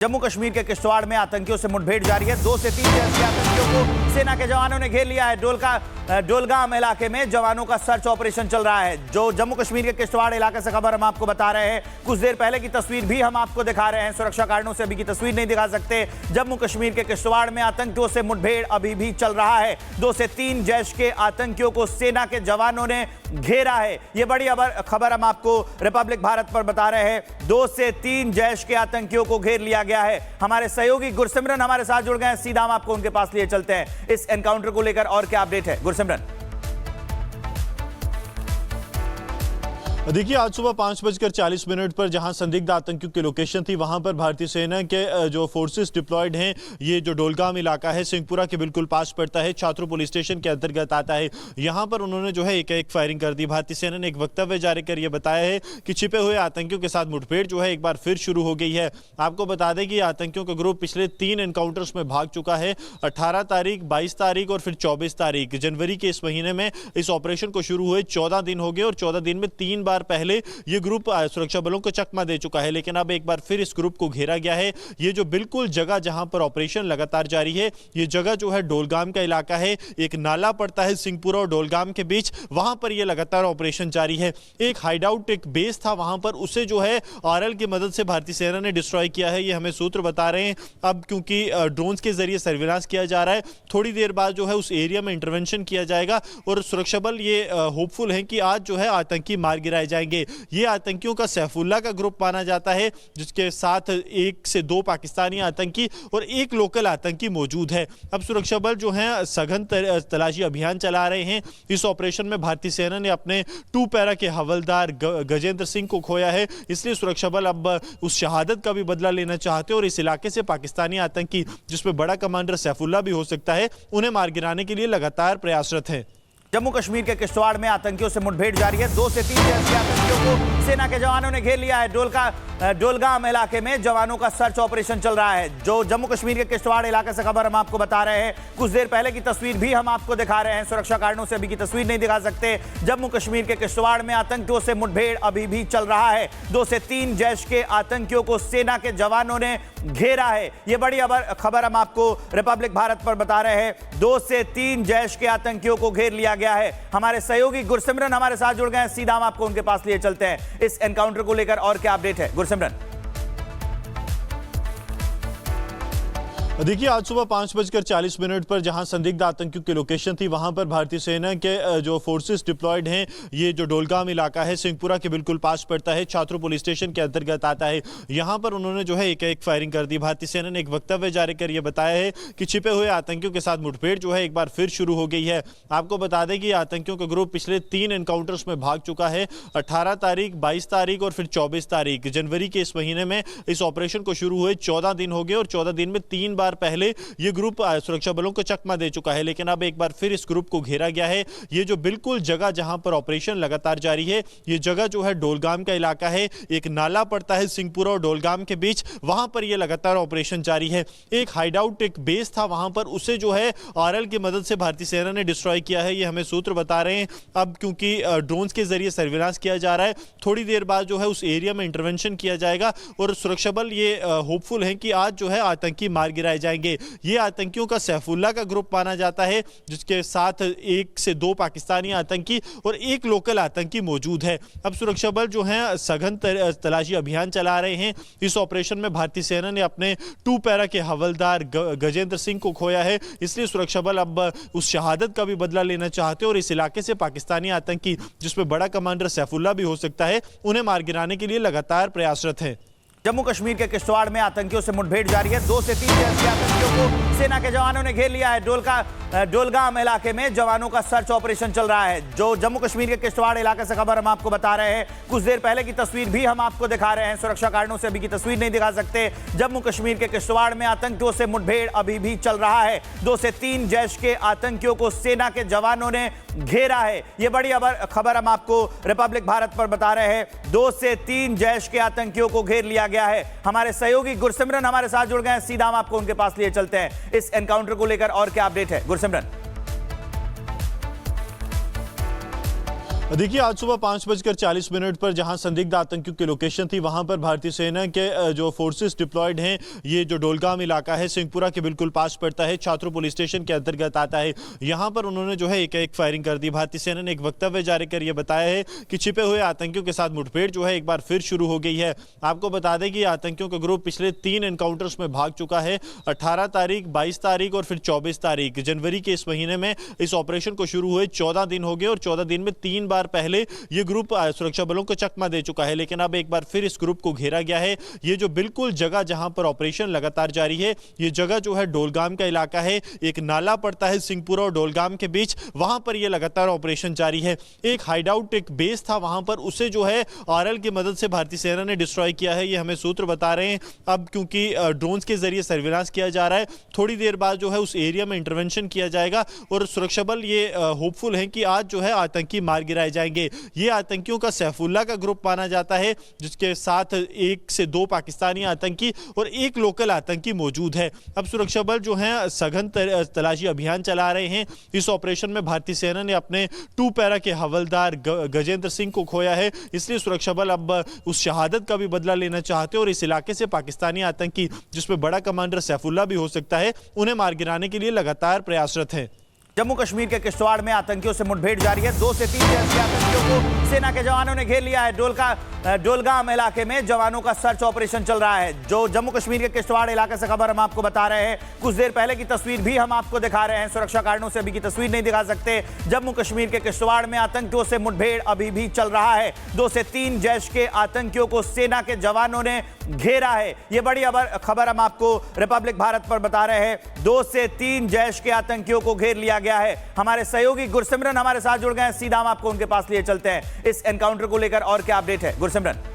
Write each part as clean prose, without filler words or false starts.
जम्मू कश्मीर के किश्तवाड़ में आतंकियों से मुठभेड़ जारी है। 2 से 3 आतंकियों को सेना के जवानों ने घेर लिया है। डोलगाम इलाके में जवानों का सर्च ऑपरेशन चल रहा है। जो जम्मू कश्मीर के किश्तवाड़ इलाके से खबर हम आपको बता रहे हैं, कुछ देर पहले की तस्वीर भी हम आपको दिखा रहे हैं। सुरक्षा कारणों से अभी की तस्वीर नहीं दिखा सकते। जम्मू कश्मीर के किश्तवाड़ में आतंकियों से मुठभेड़ अभी भी चल रहा है। 2 से 3 जैश के आतंकियों को सेना के जवानों ने घेरा है। ये बड़ी खबर हम आपको रिपब्लिक भारत पर बता रहे हैं। 2 से 3 जैश के आतंकियों को घेर लिया गया है। हमारे सहयोगी गुरसिमरन हमारे साथ जुड़ गए हैं। सीधा हम आपको उनके पास लिए चलते हैं। इस एनकाउंटर को लेकर और क्या अपडेट है गुरसिमरन? देखिए, आज सुबह 5:40 पर जहां संदिग्ध आतंकियों की लोकेशन थी, वहां पर भारतीय सेना के जो फोर्सेस डिप्लॉयड हैं, ये जो डोलगाम इलाका है सिंहपुरा के बिल्कुल पास पड़ता है, छात्रों पुलिस स्टेशन के अंतर्गत आता है। यहां पर उन्होंने जो है एक फायरिंग कर दी। भारतीय सेना ने एक वक्तव्य जारी कर यह बताया है कि छिपे हुए आतंकियों के साथ मुठभेड़ जो है एक बार फिर शुरू हो गई है। आपको बता दें कि आतंकियों का ग्रुप पिछले 3 एनकाउंटर्स में भाग चुका है। 18 तारीख, 22 तारीख और फिर 24 तारीख जनवरी के इस महीने में इस ऑपरेशन को शुरू हुए 14 दिन हो गए और 14 दिन में 3 बार पहले ये ग्रुप सुरक्षा बलों को चकमा दे चुका है। लेकिन अब एक बार फिर इस ग्रुप को घेरा गया है। ये जो बिल्कुल जगह जहां पर ऑपरेशन लगातार जारी है, ये जगह जो है डोलगाम का इलाका है। एक नाला पड़ता है सिंहपुरा और डोलगाम के बीच, वहां पर ये लगातार ऑपरेशन जारी है। एक हाइडआउट, एक बेस था वहां पर, उसे जो है आरएल की मदद से भारतीय सेना ने डिस्ट्रॉय किया है। ये हमें सूत्र बता रहे हैं। अब क्योंकि ड्रोन्स के जरिए सर्विलांस किया जा रहा है, थोड़ी देर बाद जो है उस एरिया में इंटरवेंशन किया जाएगा और सुरक्षा बल ये होपफुल हैं कि आज जो है आतंकी मार गिराए जाएंगे। ये आतंकियों का सैफुल्ला का ग्रुप माना जाता है, जिसके साथ 1 से 2 पाकिस्तानी आतंकी और 1 लोकल आतंकी मौजूद है। अब सुरक्षा बल जो है सघन तलाशी अभियान चला रहे हैं। इस ऑपरेशन में भारतीय सेना ने अपने 2 पैरा के हवलदार गजेंद्र सिंह को खोया है। इसलिए सुरक्षा बल अब उस शहादत का भी बदला लेना चाहते हैं और इस इलाके से पाकिस्तानी आतंकी, जिसमें बड़ा कमांडर सैफुल्ला भी हो सकता है, उन्हें मार गिराने के लिए लगातार प्रयासरत है। जम्मू कश्मीर के किश्तवाड़ में आतंकियों से मुठभेड़ जारी है। 2 से 3 आतंकियों को सेना के जवानों ने घेर लिया है। डोलगाम इलाके में जवानों का सर्च ऑपरेशन चल रहा है। जो जम्मू कश्मीर के किश्तवाड़ इलाके से खबर हम आपको बता रहे हैं, कुछ देर पहले की तस्वीर भी हम आपको दिखा रहे हैं। सुरक्षा कारणों से अभी की तस्वीर नहीं दिखा सकते। जम्मू कश्मीर के किश्तवाड़ में आतंकियों से मुठभेड़ अभी भी चल रहा है। 2 से 3 जैश के आतंकियों को सेना के जवानों ने घेरा है। ये बड़ी खबर हम आपको रिपब्लिक भारत पर बता रहे हैं। 2 से 3 जैश के आतंकियों को घेर लिया गया है। हमारे सहयोगी गुरसिमरन हमारे साथ जुड़ गए हैं। सीधा हम आपको उनके पास लिए चलते हैं। इस एनकाउंटर को लेकर और क्या अपडेट है गुरसिमरन? देखिए, आज सुबह 5:40 पर जहां संदिग्ध आतंकियों की लोकेशन थी, वहां पर भारतीय सेना के जो फोर्सेस डिप्लॉयड हैं, ये जो डोलगाम इलाका है सिंहपुरा के बिल्कुल पास पड़ता है, छात्रों पुलिस स्टेशन के अंतर्गत आता है। यहां पर उन्होंने जो है एक फायरिंग कर दी। भारतीय सेना ने एक वक्तव्य जारी कर यह बताया है कि छिपे हुए आतंकियों के साथ मुठभेड़ जो है एक बार फिर शुरू हो गई है। आपको बता दें कि आतंकियों का ग्रुप पिछले 3 एनकाउंटर्स में भाग चुका है। 18 तारीख, 22 तारीख और फिर 24 तारीख जनवरी के इस महीने में इस ऑपरेशन को शुरू हुए 14 दिन हो गए और 14 दिन में 3 बार पहले ये ग्रुप सुरक्षा बलों को चकमा दे चुका है। लेकिन अब एक बार फिर इस ग्रुप को घेरा गया है। ये जो बिल्कुल जगह जहां पर ऑपरेशन लगातार जारी है, ये जगह जो है डोलगाम का इलाका है। एक नाला पड़ता है सिंहपुरा और डोलगाम के बीच, वहां पर ये लगातार ऑपरेशन जारी है। एक हाइडआउट, एक बेस था वहां पर, उसे जो है आरएल की मदद से भारतीय सेना ने डिस्ट्रॉय किया है। ये हमें सूत्र बता रहे हैं। अब क्योंकि ड्रोन्स के जरिए सर्विलांस किया जा रहा है, थोड़ी देर बाद जो है उस एरिया में इंटरवेंशन किया जाएगा और सुरक्षा बल ये होपफुल हैं कि आज जो है आतंकी मार गिराए जाएंगे। ये आतंकियों का सैफुल्ला का ग्रुप माना जाता है, जिसके साथ 1 से 2 पाकिस्तानी आतंकी और 1 लोकल आतंकी मौजूद है। अब सुरक्षा बल जो है सघन तलाशी अभियान चला रहे हैं। इस ऑपरेशन में भारतीय सेना ने अपने 2 पैरा के हवलदार गजेंद्र सिंह को खोया है। इसलिए सुरक्षा बल अब उस शहादत का भी बदला लेना चाहते हैं और इस इलाके से पाकिस्तानी आतंकी, जिसमें बड़ा कमांडर सैफुल्ला भी हो सकता है, उन्हें मार गिराने के लिए लगातार प्रयासरत है। जम्मू कश्मीर के किश्तवाड़ में आतंकियों से मुठभेड़ जारी है। 2 से 3 आतंकियों को सेना के जवानों ने घेर लिया है। डोलगाम इलाके में जवानों का सर्च ऑपरेशन चल रहा है। जो जम्मू कश्मीर के किश्तवाड़ इलाके से खबर हम आपको बता रहे हैं, कुछ देर पहले की तस्वीर भी हम आपको दिखा रहे हैं। सुरक्षा कारणों से अभी की तस्वीर नहीं दिखा सकते। जम्मू कश्मीर के किश्तवाड़ में आतंकियों से मुठभेड़ अभी भी चल रहा है। 2 से 3 जैश के आतंकियों को सेना के जवानों ने घेरा है। ये बड़ी खबर हम आपको रिपब्लिक भारत पर बता रहे हैं। 2 से 3 जैश के आतंकियों को घेर लिया गया है। हमारे सहयोगी गुरसिमरन हमारे साथ जुड़ गए हैं। सीधा हम आपको उनके पास लिए चलते हैं। इस एनकाउंटर को लेकर और क्या अपडेट है गुरसिमरन? देखिए, आज सुबह 5:40 पर जहां संदिग्ध आतंकियों की लोकेशन थी, वहां पर भारतीय सेना के जो फोर्सेस डिप्लॉयड हैं, ये जो डोलगाम इलाका है सिंहपुरा के बिल्कुल पास पड़ता है, छात्रों पुलिस स्टेशन के अंतर्गत आता है। यहां पर उन्होंने जो है एक फायरिंग कर दी। भारतीय सेना ने एक वक्तव्य जारी कर यह बताया है कि छिपे हुए आतंकियों के साथ मुठभेड़ जो है एक बार फिर शुरू हो गई है। आपको बता दें कि आतंकियों का ग्रुप पिछले 3 एनकाउंटर्स में भाग चुका है। 18 तारीख, 22 तारीख और फिर 24 तारीख जनवरी के इस महीने में इस ऑपरेशन को शुरू हुए 14 दिन हो गए और 14 दिन में 3 बार पहले ये ग्रुप सुरक्षा बलों को चकमा दे चुका है, लेकिन अब एक बार फिर इस ग्रुप को घेरा गया है। ये जो बिल्कुल जगह जहां पर ऑपरेशन लगातार जारी है, ये जगह जो है डोलगाम का इलाका है। एक नाला पड़ता है सिंहपुरा और डोलगाम के बीच, वहां पर ये लगातार ऑपरेशन जारी है। एक हाइडआउट, एक बेस था वहां पर, उसे जो है आरएल की मदद से भारतीय सेना ने डिस्ट्रॉय किया है, ये हमें सूत्र बता रहे हैं। अब क्योंकि ड्रोन्स के जरिए सर्विलांस किया जा रहा है, थोड़ी देर बाद जो है उस एरिया में इंटरवेंशन किया जाएगा और सुरक्षा बल ये होपफुल हैं कि आज जो है आतंकी मार गिराए जाएंगे। ये आतंकियों का सैफुल्ला का ग्रुप माना जाता है, जिसके साथ 1 से 2 पाकिस्तानी आतंकी और एक लोकल आतंकी मौजूद है। अब सुरक्षा बल जो है सघन तलाशी अभियान चला रहे हैं। इस ऑपरेशन में भारतीय सेना ने अपने 2 पैरा के हवलदार गजेंद्र सिंह को खोया है, इसलिए सुरक्षा बल अब उस शहादत का भी बदला लेना चाहते हैं और इस इलाके से पाकिस्तानी आतंकी, जिसमें बड़ा कमांडर सैफुल्ला भी हो सकता है, उन्हें मार गिराने के लिए लगातार प्रयासरत है। जम्मू कश्मीर के किश्तवाड़ में आतंकियों से मुठभेड़ जारी है। 2 से 3 जैसे आतंकियों को सेना के जवानों ने घेर लिया है। डोलगाम इलाके में जवानों का सर्च ऑपरेशन चल रहा है। जो जम्मू कश्मीर के किश्तवाड़ इलाके से खबर हम आपको बता रहे हैं, कुछ देर पहले की तस्वीर भी हम आपको दिखा रहे हैं। सुरक्षा कारणों से अभी की तस्वीर नहीं दिखा सकते। जम्मू कश्मीर के किश्तवाड़ में आतंकियों से मुठभेड़ अभी भी चल रहा है। 2 से 3 जैश के आतंकियों को सेना के जवानों ने घेरा है। ये बड़ी खबर हम आपको रिपब्लिक भारत पर बता रहे हैं। 2 से 3 जैश के आतंकियों को घेर लिया गया है। हमारे सहयोगी गुरसिमरन हमारे साथ जुड़ गए हैं, सीधा हम आपको उनके पास लिए चलते हैं। इस एनकाउंटर को लेकर और क्या अपडेट है गुरसिमरन?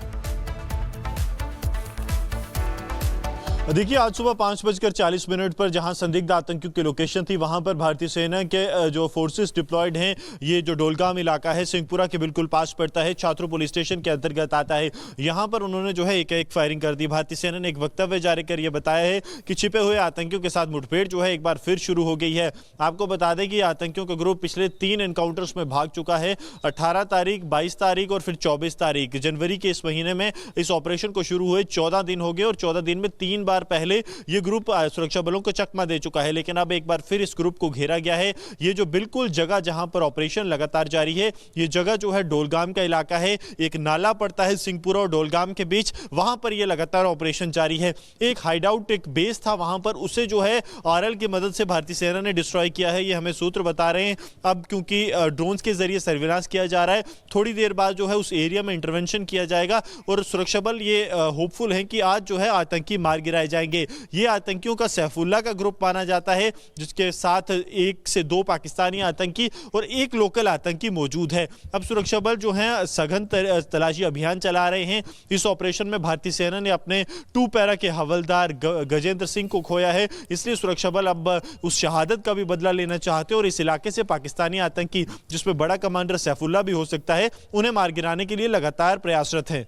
देखिए, आज सुबह 5:40 पर जहां संदिग्ध आतंकियों की लोकेशन थी, वहां पर भारतीय सेना के जो फोर्सेस डिप्लॉयड हैं, ये जो डोलगाम इलाका है सिंहपुरा के बिल्कुल पास पड़ता है, छात्रों पुलिस स्टेशन के अंतर्गत आता है। यहां पर उन्होंने जो है एक फायरिंग कर दी। भारतीय सेना ने एक वक्तव्य जारी कर यह बताया है कि छिपे हुए आतंकियों के साथ मुठभेड़ जो है एक बार फिर शुरू हो गई है। आपको बता दें कि आतंकियों का ग्रुप पिछले 3 एनकाउंटर्स में भाग चुका है। 18 तारीख, 22 तारीख और फिर 24 तारीख जनवरी के इस महीने में इस ऑपरेशन को शुरू हुए 14 दिन हो गए और 14 दिन में 3 बार पहले ये ग्रुप सुरक्षा बलों को चकमा दे चुका है, लेकिन अब एक बार फिर इस ग्रुप को घेरा गया है। ये जो बिल्कुल जगह जहां पर ऑपरेशन लगातार जारी है, ये जगह जो है डोलगाम का इलाका है। एक नाला पड़ता है सिंहपुरा और डोलगाम के बीच, वहां पर ये लगातार ऑपरेशन जारी है। एक हाइडआउट, एक बेस था वहां पर, उसे जो है आरएल की मदद से भारतीय सेना ने डिस्ट्रॉय किया है, ये हमें सूत्र बता रहे हैं। अब क्योंकि ड्रोन्स के जरिए सर्विलांस किया जा रहा है, थोड़ी देर बाद जो है उस एरिया में इंटरवेंशन किया जाएगा और सुरक्षा बल ये होपफुल हैं कि आज जो है आतंकी मार गिराए जाएंगे। ये आतंकियों का सैफुल्ला का ग्रुप माना जाता है, जिसके साथ 1 से 2 पाकिस्तानी आतंकी और एक लोकल आतंकी मौजूद है। अब सुरक्षा बल जो है सघन तलाशी अभियान चला रहे हैं। इस ऑपरेशन में भारतीय सेना ने अपने 2 पैरा के हवलदार गजेंद्र सिंह को खोया है, इसलिए सुरक्षा बल अब उस शहादत का भी बदला लेना चाहते हैं और इस इलाके से पाकिस्तानी आतंकी, जिसमें बड़ा कमांडर सैफुल्ला भी हो सकता है, उन्हें मार गिराने के लिए लगातार प्रयासरत है।